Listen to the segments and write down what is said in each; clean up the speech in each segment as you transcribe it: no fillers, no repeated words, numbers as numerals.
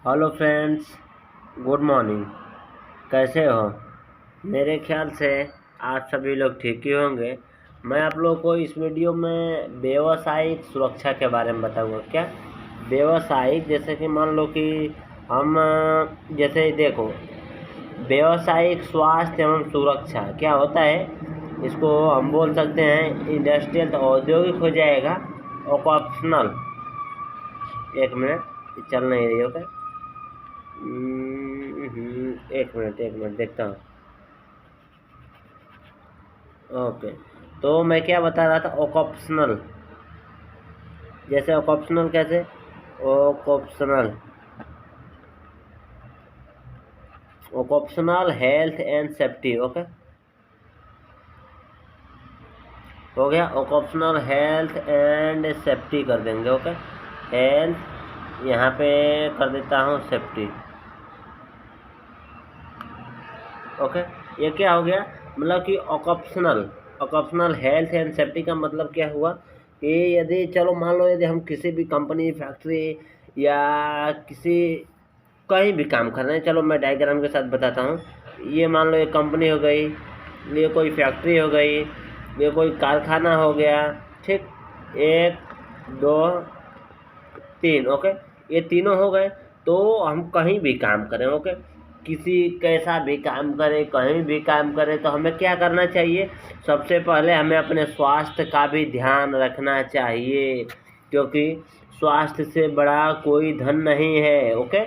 Hello friends, good morning. कैसे हो? मेरे ख्याल से आप सभी लोग ठीक ही होंगे। मैं आप लोगों को इस वीडियो में व्यावसायिक सुरक्षा के बारे में बताऊंगा। क्या व्यावसायिक, जैसे कि मान लो कि हम जैसे देखो, व्यावसायिक स्वास्थ्य एवं सुरक्षा क्या होता है, इसको हम बोल सकते हैं इंडस्ट्रियल, तो औद्योगिक हो जाएगा। ऑक्यूपेशनल, एक मिनट चल नहीं रही हो क्या? एक मिनट देखता हूँ। ओके, तो मैं क्या बता रहा था, ऑक्यूपेशनल। जैसे ऑक्यूपेशनल कैसे? Occupational occupational health and safety. Okay, हो गया। ऑक्यूपेशनल हेल्थ एंड सेफ्टी कर देंगे। ओके, हेल्थ यहाँ पे कर देता हूँ, सेफ्टी। ओके, ये क्या हो गया, मतलब कि ऑक्यूपेशनल हेल्थ एंड सेफ्टी का मतलब क्या हुआ कि यदि चलो मान लो, यदि हम किसी भी कंपनी, फैक्ट्री या किसी कहीं भी काम कर रहे हैं, चलो मैं डायग्राम के साथ बताता हूँ। ये मान लो एक कंपनी हो गई, ये कोई फैक्ट्री हो गई, ये कोई कारखाना हो गया। ठीक, एक दो तीन। ओके, ये तीनों हो गए। तो हम कहीं भी काम करें, ओके, किसी कैसा भी काम करें, कहीं भी काम करें, तो हमें क्या करना चाहिए? सबसे पहले हमें अपने स्वास्थ्य का भी ध्यान रखना चाहिए, क्योंकि स्वास्थ्य से बड़ा कोई धन नहीं है। Okay,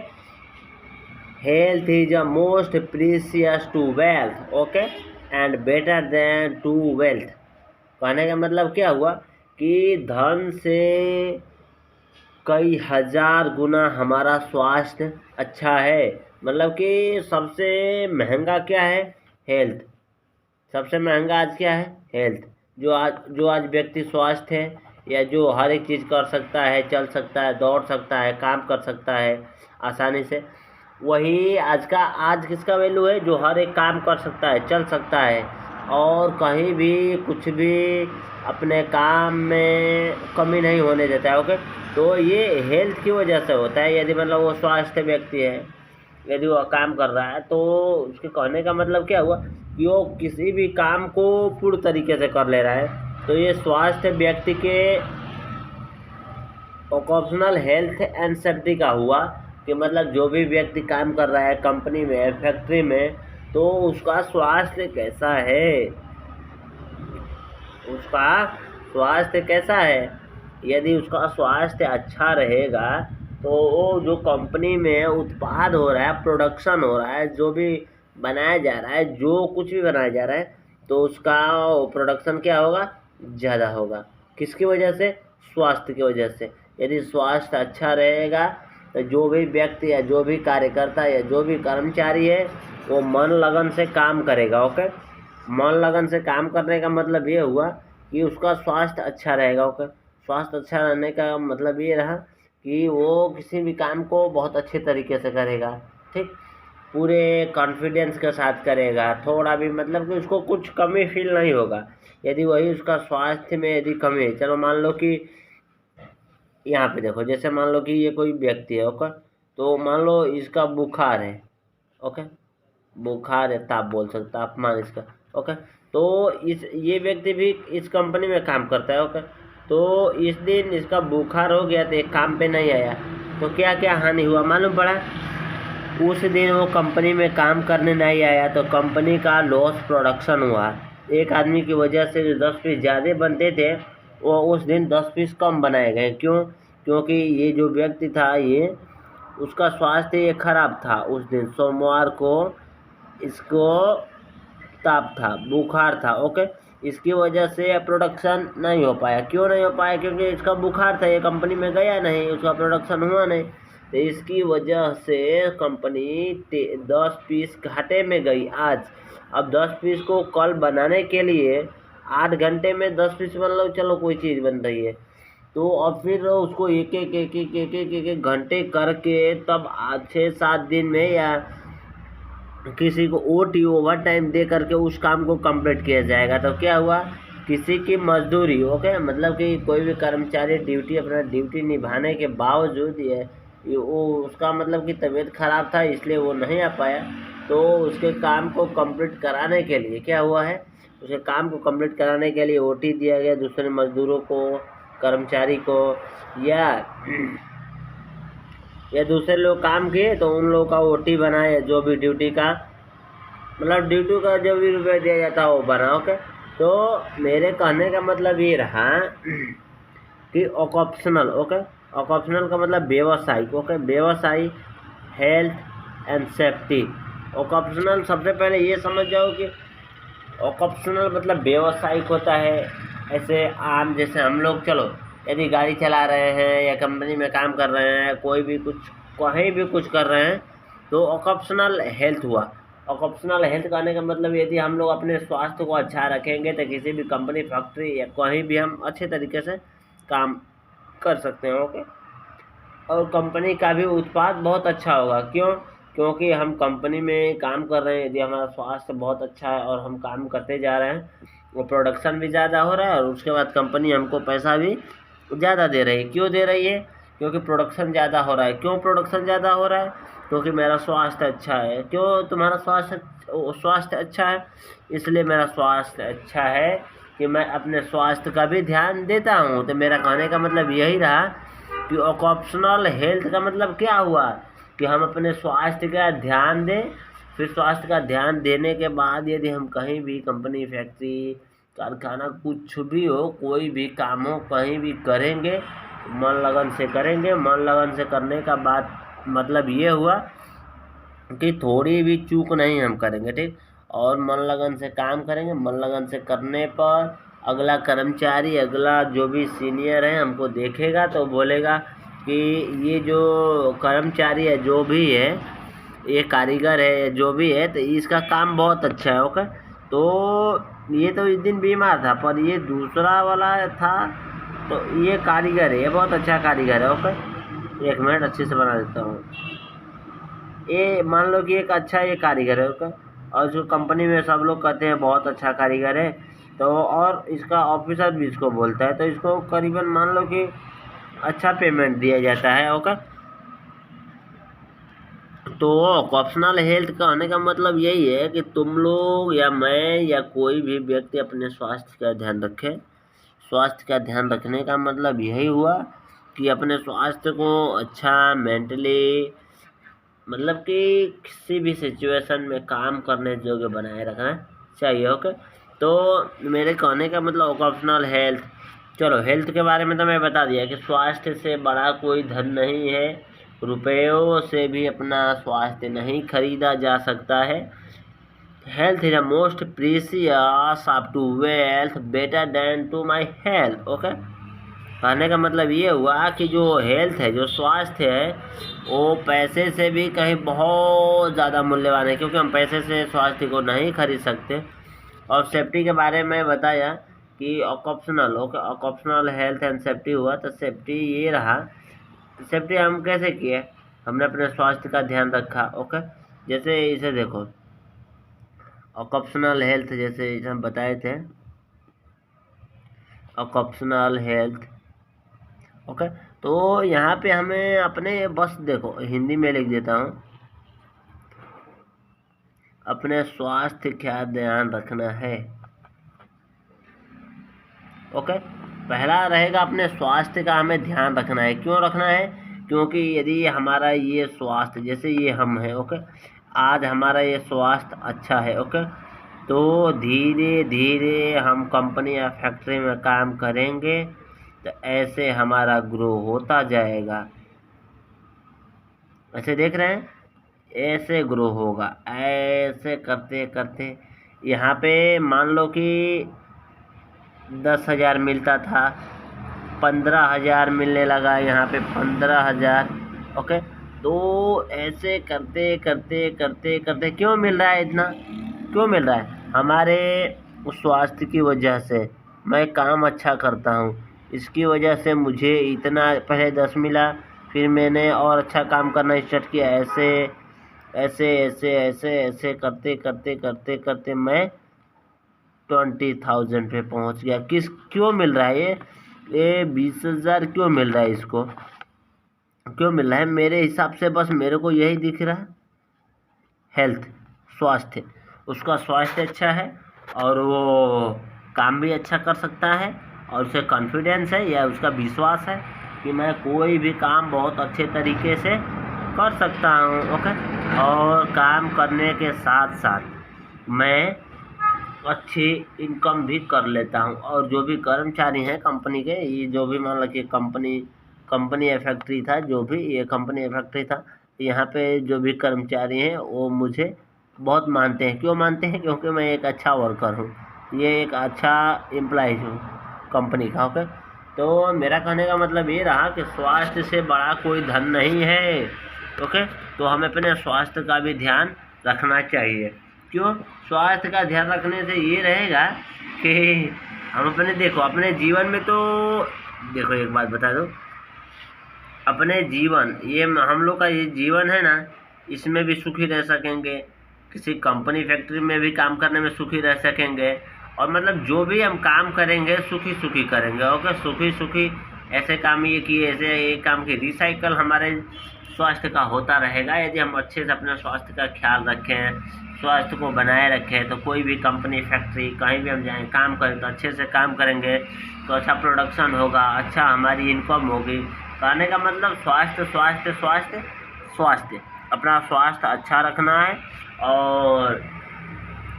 health is a most precious to wealth. Okay, and better than to wealth. कहने का मतलब क्या हुआ कि धन से कई हजार गुना हमारा स्वास्थ्य अच्छा है। मतलब कि सबसे महंगा क्या है? हेल्थ। सबसे महंगा आज क्या है? हेल्थ। जो आज व्यक्ति स्वस्थ है, या जो हर एक चीज़ कर सकता है, चल सकता है, दौड़ सकता है, काम कर सकता है आसानी से, वही आज किसका वैल्यू है? जो हर एक काम कर सकता है, चल सकता है, और कहीं भी कुछ भी अपने काम में कमी नहीं होने देता है। ओके, तो ये हेल्थ की वजह से होता है। यदि मतलब वो स्वस्थ व्यक्ति है, यदि वो काम कर रहा है, तो उसके कहने का मतलब क्या हुआ कि वो किसी भी काम को पूर्ण तरीके से कर ले रहा है। तो ये स्वास्थ्य व्यक्ति के ऑक्यूपेशनल हेल्थ एंड सेफ्टी का हुआ कि मतलब जो भी व्यक्ति काम कर रहा है कंपनी में, फैक्ट्री में, तो उसका स्वास्थ्य कैसा है, उसका स्वास्थ्य कैसा है। यदि उसका स्वास्थ्य अच्छा रहेगा, तो वो जो कंपनी में उत्पाद हो रहा है, प्रोडक्शन हो रहा है, जो भी बनाया जा रहा है, जो कुछ भी बनाया जा रहा है, तो उसका प्रोडक्शन क्या होगा? ज़्यादा होगा। किसकी वजह से? स्वास्थ्य की वजह से। यदि स्वास्थ्य अच्छा रहेगा, तो जो भी व्यक्ति या जो भी कार्यकर्ता या जो भी कर्मचारी है, वो मन लगन से काम करेगा। ओके, मन लगन से काम करने का मतलब ये हुआ कि उसका स्वास्थ्य अच्छा रहेगा। ओके, स्वास्थ्य अच्छा रहने का मतलब ये रहा कि वो किसी भी काम को बहुत अच्छे तरीके से करेगा। ठीक, पूरे कॉन्फिडेंस के साथ करेगा। थोड़ा भी मतलब कि उसको कुछ कमी फील नहीं होगा। यदि वही उसका स्वास्थ्य में यदि कमी है, चलो मान लो कि यहाँ पे देखो, जैसे मान लो कि ये कोई व्यक्ति है। ओके, तो मान लो इसका बुखार है। ओके, बुखार है, ताप बोल सकते, तापमान इसका। ओके, तो ये व्यक्ति भी इस कंपनी में काम करता है। ओके, तो इस दिन इसका बुखार हो गया, तो एक काम पे नहीं आया, तो क्या क्या हानि हुआ मालूम पड़ा? उस दिन वो कंपनी में काम करने नहीं आया, तो कंपनी का लॉस प्रोडक्शन हुआ। एक आदमी की वजह से जो 10 पीस ज़्यादा बनते थे, वो उस दिन 10 पीस कम बनाए गए। क्यों? क्योंकि ये जो व्यक्ति था, ये उसका स्वास्थ्य ये खराब था। उस दिन सोमवार को इसको ताप था, बुखार था। ओके, इसकी वजह से प्रोडक्शन नहीं हो पाया। क्यों नहीं हो पाया? क्योंकि इसका बुखार था, ये कंपनी में गया नहीं, उसका प्रोडक्शन हुआ नहीं। तो इसकी वजह से कंपनी 10 पीस घाटे में गई आज। अब 10 पीस को कल बनाने के लिए 8 घंटे में 10 पीस बन लो, चलो कोई चीज़ बन रही है, तो अब फिर उसको एक एक घंटे करके तब 6-7 दिन में या किसी को ओटी ओवर टाइम दे करके उस काम को कंप्लीट किया जाएगा। तो क्या हुआ? किसी की मजदूरी। ओके, मतलब कि कोई भी कर्मचारी ड्यूटी, अपना ड्यूटी निभाने के बावजूद वो उसका मतलब कि तबीयत ख़राब था, इसलिए वो नहीं आ पाया। तो उसके काम को कंप्लीट कराने के लिए क्या हुआ है, उसके काम को कंप्लीट कराने के लिए ओटी दिया गया दूसरे मजदूरों को, कर्मचारी को, या दूसरे लोग काम किए तो उन लोगों का ओटी बनाए, जो भी ड्यूटी का मतलब ड्यूटी का जो भी रुपये दिया जाता है वो बना। ओके, तो मेरे कहने का मतलब ये रहा कि ऑक्यूपेशनल, ओके, ऑक्यूपेशनल का मतलब व्यवसायिक, ओके, व्यवसायिक हेल्थ एंड सेफ्टी। ऑक्यूपेशनल सबसे पहले ये समझ जाओ कि ऑक्यूपेशनल मतलब व्यवसायिक होता है। ऐसे आम जैसे हम लोग चलो यदि गाड़ी चला रहे हैं या कंपनी में काम कर रहे हैं, कोई भी कुछ कहीं भी कुछ कर रहे हैं, तो ऑक्यूपेशनल हेल्थ हुआ। ऑक्यूपेशनल हेल्थ कहने का मतलब यदि हम लोग अपने स्वास्थ्य को अच्छा रखेंगे तो किसी भी कंपनी, फैक्ट्री या कहीं भी हम अच्छे तरीके से काम कर सकते हैं। ओके, और कंपनी का भी उत्पाद बहुत अच्छा होगा। क्यों? क्योंकि हम कंपनी में काम कर रहे हैं, यदि हमारा स्वास्थ्य बहुत अच्छा है और हम काम करते जा रहे हैं, वो प्रोडक्शन भी ज़्यादा हो रहा है और उसके बाद कंपनी हमको पैसा भी ज़्यादा दे रही है। क्यों दे रही है? क्योंकि प्रोडक्शन ज़्यादा हो रहा है। क्यों प्रोडक्शन ज़्यादा हो रहा है? क्योंकि मेरा स्वास्थ्य अच्छा है। क्यों तुम्हारा स्वास्थ्य अच्छा है? इसलिए मेरा स्वास्थ्य अच्छा है कि मैं अपने स्वास्थ्य का भी ध्यान देता हूँ। तो मेरा कहने का मतलब यही रहा कि ऑक्यूपेशनल हेल्थ का मतलब क्या हुआ कि हम अपने स्वास्थ्य का ध्यान दें। फिर स्वास्थ्य का ध्यान देने के बाद यदि हम कहीं भी कंपनी, फैक्ट्री, कारखाना, कुछ भी हो, कोई भी काम हो, कहीं भी करेंगे, मन लगन से करेंगे। मन लगन से करने का बाद मतलब ये हुआ कि थोड़ी भी चूक नहीं हम करेंगे, ठीक, और मन लगन से काम करेंगे। मन लगन से करने पर अगला कर्मचारी, अगला जो भी सीनियर है हमको देखेगा तो बोलेगा कि ये जो कर्मचारी है, जो भी है, ये कारीगर है, जो भी है, तो इसका काम बहुत अच्छा है। ओके, तो ये तो इस दिन बीमार था, पर ये दूसरा वाला था, तो ये कारीगर है, ये बहुत अच्छा कारीगर है। ओके, एक मिनट अच्छे से बना देता हूँ। ये मान लो कि एक अच्छा ये कारीगर है। ओके, और जो कंपनी में सब लोग कहते हैं बहुत अच्छा कारीगर है, तो और इसका ऑफिसर भी इसको बोलता है, तो इसको करीबन मान लो कि अच्छा पेमेंट दिया जाता है। ओके, तो ऑक्यूपेशनल हेल्थ का होने का मतलब यही है कि तुम लोग या मैं या कोई भी व्यक्ति अपने स्वास्थ्य का ध्यान रखे। स्वास्थ्य का ध्यान रखने का मतलब यही हुआ कि अपने स्वास्थ्य को अच्छा मेंटली मतलब कि किसी भी सिचुएशन में काम करने योग्य बनाए रखना चाहिए। ओके, तो मेरे कहने का मतलब ऑक्यूपेशनल हेल्थ, चलो हेल्थ के बारे में तो मैं बता दिया कि स्वास्थ्य से बड़ा कोई धन नहीं है। रुपयों से भी अपना स्वास्थ्य नहीं खरीदा जा सकता है। Health is a most precious up to wealth better than to my health. Okay, कहने का मतलब ये हुआ कि जो हेल्थ है, जो स्वास्थ्य है, वो पैसे से भी कहीं बहुत ज़्यादा मूल्यवान है, क्योंकि हम पैसे से स्वास्थ्य को नहीं खरीद सकते। और सेफ्टी के बारे में बताया कि ऑक्यूपेशनल हेल्थ एंड सेफ्टी हुआ, तो सेफ्टी ये रहा। सेफ्टी हम कैसे किए? हमने अपने स्वास्थ्य का ध्यान रखा। ओके, जैसे इसे देखो, ऑक्यूपेशनल हेल्थ जैसे हम बताए थे, ऑक्यूपेशनल हेल्थ। ओके, तो यहाँ पे हमें अपने बस देखो हिंदी में लिख देता हूँ, अपने स्वास्थ्य का ध्यान रखना है। ओके, पहला रहेगा अपने स्वास्थ्य का हमें ध्यान रखना है। क्यों रखना है? क्योंकि यदि हमारा ये स्वास्थ्य, जैसे ये हम हैं, ओके, आज हमारा ये स्वास्थ्य अच्छा है, ओके, तो धीरे धीरे हम कंपनी या फैक्ट्री में काम करेंगे तो ऐसे हमारा ग्रो होता जाएगा। ऐसे देख रहे हैं, ऐसे ग्रो होगा। ऐसे करते करते यहाँ पे मान लो कि 10,000 मिलता था, 15,000 मिलने लगा, यहाँ पे 15,000। ओके, तो ऐसे करते करते करते करते क्यों मिल रहा है इतना? क्यों मिल रहा है? हमारे उस स्वास्थ्य की वजह से मैं काम अच्छा करता हूँ, इसकी वजह से मुझे इतना, पहले 10 मिला, फिर मैंने और अच्छा काम करना स्टार्ट किया। ऐसे ऐसे ऐसे ऐसे ऐसे करते करते करते करते मैं 20,000 पे पहुंच गया। क्यों मिल रहा है ये 20,000 क्यों मिल रहा है इसको? क्यों मिल रहा है? मेरे हिसाब से बस मेरे को यही दिख रहा है, हेल्थ, स्वास्थ्य, उसका स्वास्थ्य अच्छा है और वो काम भी अच्छा कर सकता है और उसे कॉन्फिडेंस है या उसका विश्वास है कि मैं कोई भी काम बहुत अच्छे तरीके से कर सकता हूँ। ओके, और काम करने के साथ साथ मैं अच्छी इनकम भी कर लेता हूँ। और जो भी कर्मचारी हैं कंपनी के, ये जो भी मान लो कि कंपनी या फैक्ट्री था, जो भी ये कंपनी या फैक्ट्री था, यहाँ पे जो भी कर्मचारी हैं वो मुझे बहुत मानते हैं। क्यों मानते हैं? क्योंकि मैं एक अच्छा वर्कर हूँ, ये एक अच्छा एम्प्लॉइज हूँ कंपनी का। ओके, तो मेरा कहने का मतलब ये रहा कि स्वास्थ्य से बड़ा कोई धन नहीं है। ओके, तो हमें अपने स्वास्थ्य का भी ध्यान रखना चाहिए। क्यों? स्वास्थ्य का ध्यान रखने से ये रहेगा कि हम अपने जीवन में, तो देखो एक बात बता दो, अपने जीवन, ये हम लोग का ये जीवन है ना, इसमें भी सुखी रह सकेंगे, किसी कंपनी फैक्ट्री में भी काम करने में सुखी रह सकेंगे, और मतलब जो भी हम काम करेंगे सुखी सुखी करेंगे। ओके, सुखी सुखी ऐसे काम ये किए, ऐसे एक काम की रिसाइकल हमारे स्वास्थ्य का होता रहेगा। यदि हम अच्छे से अपने स्वास्थ्य का ख्याल रखें, स्वास्थ्य को बनाए रखें, तो कोई भी कंपनी फैक्ट्री कहीं भी हम जाएँ काम करें तो अच्छे से काम करेंगे तो अच्छा प्रोडक्शन होगा, अच्छा हमारी इनकम होगी। कहने का मतलब स्वास्थ्य स्वास्थ्य स्वास्थ्य स्वास्थ्य, अपना स्वास्थ्य अच्छा रखना है। और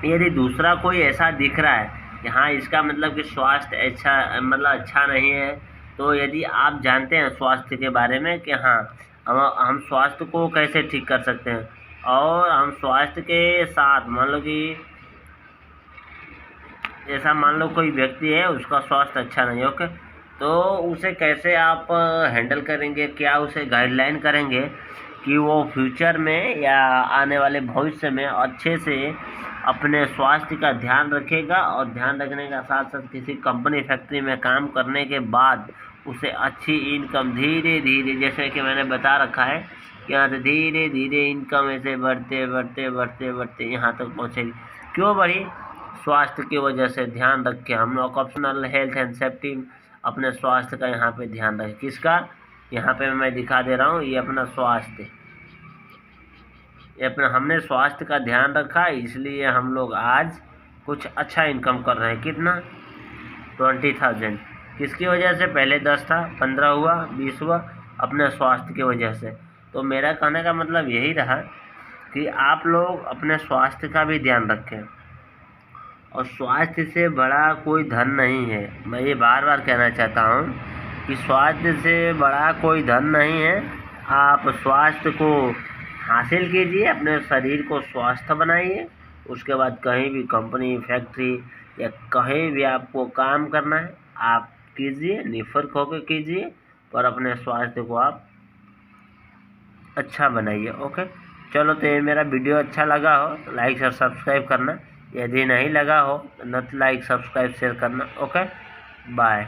यदि दूसरा कोई ऐसा दिख रहा है कि हाँ इसका मतलब कि स्वास्थ्य अच्छा नहीं है, तो यदि आप जानते हैं स्वास्थ्य के बारे में कि हाँ हम स्वास्थ्य को कैसे ठीक कर सकते हैं, और हम स्वास्थ्य के साथ मान लो कि ऐसा मान लो कोई व्यक्ति है उसका स्वास्थ्य अच्छा नहीं है। ओके, तो उसे कैसे आप हैंडल करेंगे, क्या उसे गाइडलाइन करेंगे कि वो फ्यूचर में या आने वाले भविष्य में अच्छे से अपने स्वास्थ्य का ध्यान रखेगा, और ध्यान रखने का साथ साथ किसी कंपनी फैक्ट्री में काम करने के बाद उसे अच्छी इनकम धीरे धीरे, जैसे कि मैंने बता रखा है कि यहाँ से धीरे धीरे इनकम ऐसे बढ़ते बढ़ते बढ़ते बढ़ते यहाँ तक पहुँचेगी। क्यों बढ़ी? स्वास्थ्य की वजह से। ध्यान रखें, हम लोग ऑप्शनल हेल्थ एंड सेफ्टी, अपने स्वास्थ्य का यहाँ पे ध्यान रखें। किसका? यहाँ पे मैं दिखा दे रहा हूँ, ये अपना स्वास्थ्य, ये अपना हमने स्वास्थ्य का ध्यान रखा, इसलिए हम लोग आज कुछ अच्छा इनकम कर रहे हैं। कितना? 20,000। किसकी वजह से? पहले 10 था, 15 हुआ, 20 हुआ, अपने स्वास्थ्य की वजह से। तो मेरा कहने का मतलब यही रहा कि आप लोग अपने स्वास्थ्य का भी ध्यान रखें, और स्वास्थ्य से बड़ा कोई धन नहीं है। मैं ये बार बार कहना चाहता हूँ कि स्वास्थ्य से बड़ा कोई धन नहीं है। आप स्वास्थ्य को हासिल कीजिए, अपने शरीर को स्वस्थ बनाइए, उसके बाद कहीं भी कंपनी फैक्ट्री या कहीं भी आपको काम करना है आप कीजिए, निफर्क होकर कीजिए, पर अपने स्वास्थ्य को आप अच्छा बनाइए। ओके, चलो, तो ये मेरा वीडियो अच्छा लगा हो तो लाइक और सब्सक्राइब करना, यदि नहीं लगा हो तो नॉट लाइक सब्सक्राइब शेयर करना। Okay, bye.